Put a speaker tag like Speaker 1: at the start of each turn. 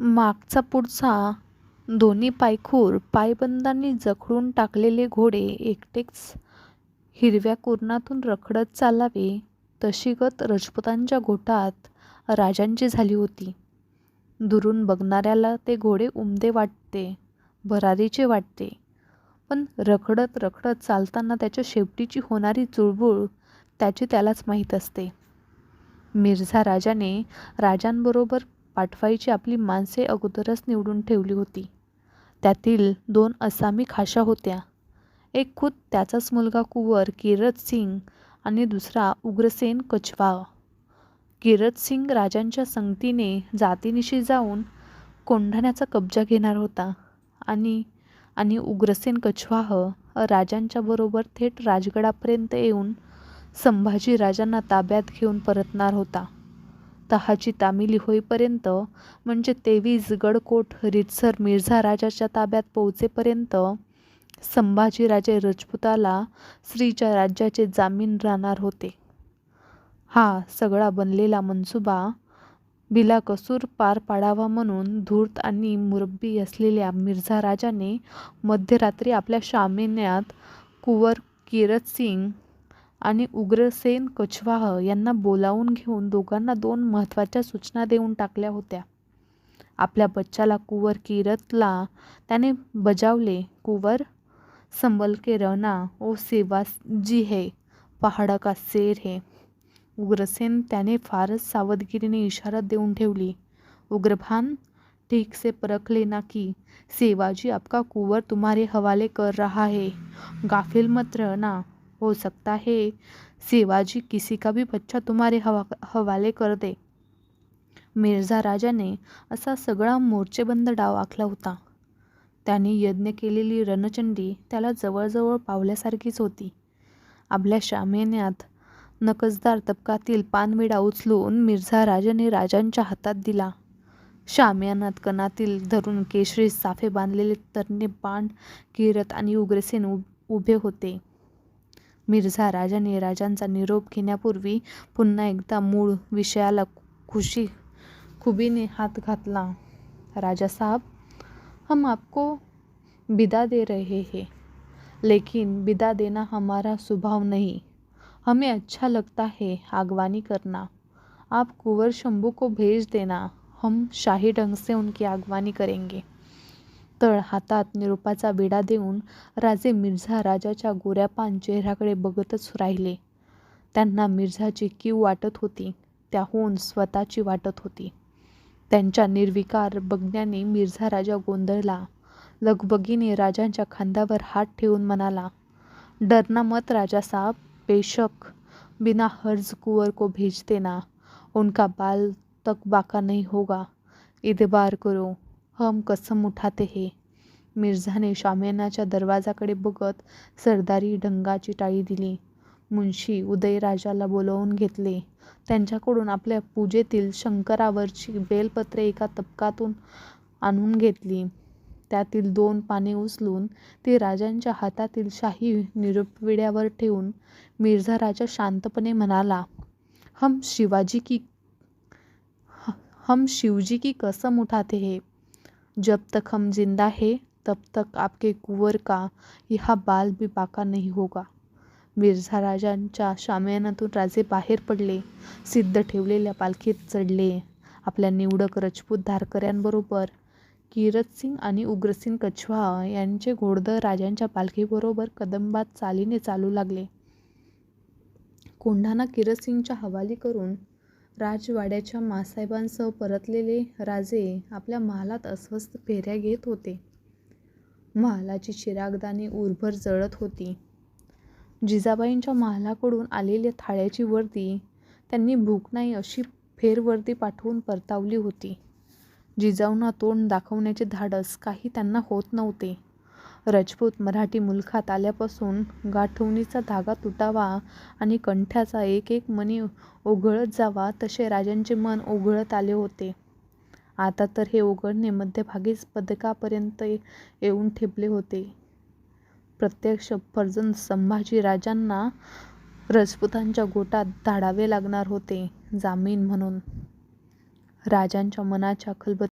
Speaker 1: मागचा पुढचा दोन्ही पायखूर पायबंदांनी जखडून टाकलेले घोडे एकटेच हिरव्या कुरणातून रखडत चालावे तशी गत राजपुतांच्या गोटात राजांची झाली होती. दुरून बघणाऱ्याला ते घोडे उमदे वाटते, भरारीचे वाटते, पण रखडत रखडत चालताना त्याच्या शेपटीची होणारी चुळबुळ त्याची त्यालाच माहीत असते. मिर्झा राजाने राजांबरोबर पाठवायची आपली माणसे अगोदरच निवडून ठेवली होती. त्यातील 2 असामी खाशा होत्या. एक खुद त्याचाच मुलगा कुंवर कीरत सिंग आणि दुसरा उग्रसेन कछवा. कीरत सिंग राजांच्या संगतीने जातीनिशी जाऊन कोंढाण्याचा कब्जा घेणार होता आणि उग्रसेन कछवाह राजांच्या बरोबर थेट राजगडापर्यंत येऊन संभाजी राजांना ताब्यात घेऊन परतणार होता. तहाची तामिली होईपर्यंत म्हणजे 23 गडकोट रीतसर मिर्झा राजाच्या ताब्यात पोहोचेपर्यंत संभाजीराजे राजपुताला श्रीच्या राज्याचे जामीन राहणार होते. हा सगळा बनलेला मनसुबा बिलाकसूर पार पाडावा म्हणून धूर्त आणि मुरब्बी असलेल्या मिर्झा राजाने मध्यरात्री आपल्या शामेन्यात कुंवर कीरत सिंग आणि उग्रसेन कछवाह यांना बोलावून घेऊन दोघांना 2 महत्त्वाच्या सूचना देऊन टाकल्या होत्या. आपल्या बच्चाला कुंवर कीरतला त्याने बजावले, कुंवर, संभल के रहना, ओ शिवाजी है, पहाड़ का शेर है. उग्रसेन त्याने फारच सावधगिरीने इशारा देऊन ठेवली, उग्रभान, ठीक से परख लेना कि शिवाजी आपका कुंवर तुम्हारे हवाले कर रहा है. गाफिल मत रहना, हो सकता है शिवाजी किसी का भी बच्चा तुम्हारे हवाले कर दे. मिर्झा राजाने असा सगळा मोर्चेबंद डाव आखला होता. त्याने यज्ञ केलेली रणचंडी त्याला जवळजवळ पावल्यासारखीच होती. आपल्या शामेन्यात नकसदार तबकातील पानविडा उचलून मिर्झा राजाने राजांच्या हातात दिला. शामियानात कणातील धरून केशरी साफे बांधलेले तरणे बाण कीरत आणि उग्रसेन उभे होते. मिर्झा राजाने राजांचा निरोप घेण्यापूर्वी पुन्हा एकदा मूळ विषयाला खुबीने हात घातला. राजा साहब, हम आपको बिदा दे रहे हैं, लेकिन बिदा देना हमारा स्वभाव नहीं. हमें अच्छा लगता है आगवानी करना. आप कुंवर शंभू को भेज देना, हम शाही ढंग से उनकी आगवानी करेंगे. तळ हातात निरोपाचा विडा देऊन राजे मिर्झा राजाच्या गोऱ्यापान चेहऱ्याकडे बघतच राहिले. त्यांना मिर्झाची कीव वाटत होती, त्याहून स्वतःची वाटत होती. त्यांच्या निर्विकार बघण्याने मिर्झा राजा गोंधळला. लगबगीने राजांच्या खांद्यावर हात ठेवून म्हणाला, डरना मत राजा साहब, बेशक बिना हर्ज कुंवर को भेज देना. उनका बाल तक बाका नहीं होगा. इतबार करो, हम कसम उठाते हैं. मिर्झाने शामियानाच्या दरवाजाकडे बघत सरदारी ढंगाची टाळी दिली. मुन्शी उदयराजाला बोलावून घेतले. त्यांच्याकडून आपल्या पूजेतील शंकरावरची बेलपत्रे एका तबकातून आणून घेतली. त्यातील 2 पाने उचलून ती राजांच्या हातातील शाही निरोपविड्यावर ठेवून मिर्झा राजा शांतपणे म्हणाला, हम शिवजी की कसम उठाते हैं, जब तक हम जिंदा है तब तक आपके कुंवर का यह बाल भी बाका नहीं होगा. मिर्झा राजांच्या शामियानातून राजे बाहेर पडले. सिद्ध ठेवलेल्या पालखीत चढले. आपल्या निवडक राजपूत धारकऱ्यांबरोबर कीरत सिंग आणि उग्रसेन कछवा यांचे घोडदळ राजांच्या पालखीबरोबर कदंबात चालीने चालू लागले. कोंढाणा कीरत सिंगच्या हवाली करून राजवाड्याच्या मासाहेबांसह परतलेले राजे आपल्या महालात अस्वस्थ फेऱ्या घेत होते. महालाची चिरागदाने उरभर जळत होती. जिजाबाईंच्या महालाकडून आलेल्या थाळ्याची वर्दी त्यांनी भूक नाही अशी फेरवर्दी पाठवून परतावली होती. जिजाऊंना तोंड दाखवण्याचे धाडस काही त्यांना होत नव्हते. राजपूत मराठी मुलखात आल्यापासून गाठवणीचा धागा तुटावा आणि कंठ्याचा एक एक मणी ओघळत जावा तसे राजांचे मन ओघळत आले होते. आता तर हे ओघळणे मध्यभागीच पदकापर्यंत येऊन ठेपले होते. प्रत्यक्ष फर्जंद संभाजी राजांना राजपुतांच्या गोटात धाडावे लागणार होते जामीन म्हणून. राजांच्या मनाच्या खलबत्त्या